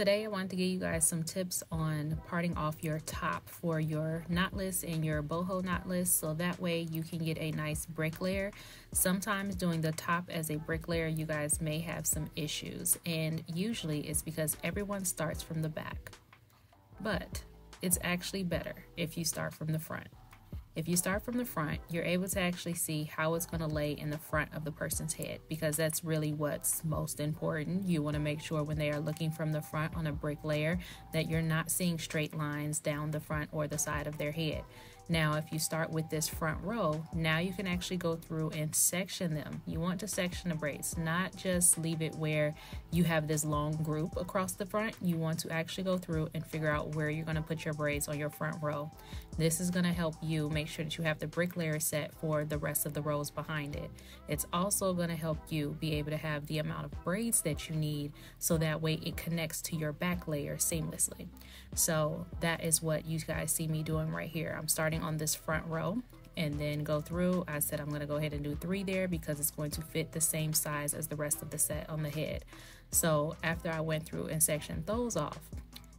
Today I wanted to give you guys some tips on parting off your top for your knotless and your boho knotless, so that way you can get a nice brick layer. Sometimes doing the top as a brick layer, you guys may have some issues, and usually it's because everyone starts from the back. But it's actually better if you start from the front. If you start from the front, you're able to actually see how it's going to lay in the front of the person's head, because that's really what's most important. You want to make sure when they are looking from the front on a brick layer that you're not seeing straight lines down the front or the side of their head. Now, if you start with this front row, now you can actually go through and section them. You want to section the braids, not just leave it where you have this long group across the front. You want to actually go through and figure out where you're going to put your braids on your front row. This is going to help you make sure that you have the brick layer set for the rest of the rows behind it. It's also going to help you be able to have the amount of braids that you need, so that way it connects to your back layer seamlessly. So that is what you guys see me doing right here. I'm starting on this front row and then go through. I said I'm going to go ahead and do 3 there because it's going to fit the same size as the rest of the set on the head. So after I went through and sectioned those off,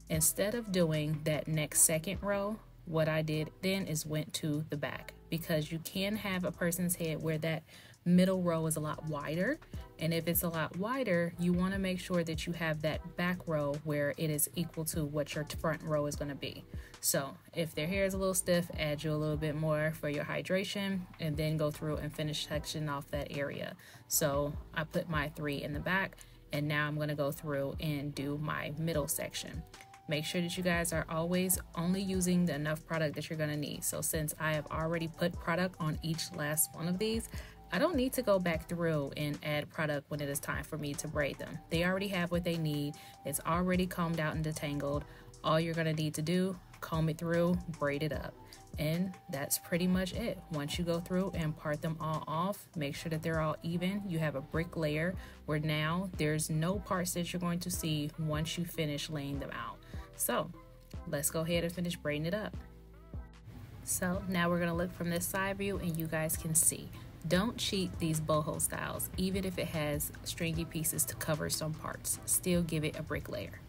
instead of doing that next second row, what I did then is went to the back, because you can have a person's head where that middle row is a lot wider, and if it's a lot wider, you want to make sure that you have that back row where it is equal to what your front row is going to be. So if their hair is a little stiff, add you a little bit more for your hydration, and then go through and finish sectioning off that area. So I put my 3 in the back, and now I'm going to go through and do my middle section. Make sure that you guys are always only using the enough product that you're going to need. So since I have already put product on each last one of these, I don't need to go back through and add product when it is time for me to braid them. They already have what they need. It's already combed out and detangled. All you're going to need to do, comb it through, braid it up. And that's pretty much it. Once you go through and part them all off, make sure that they're all even. You have a brick layer where now there's no parts that you're going to see once you finish laying them out. So let's go ahead and finish braiding it up. So now we're going to look from this side view and you guys can see. Don't cheat these boho styles. Even if it has stringy pieces to cover some parts, still give it a brick layer.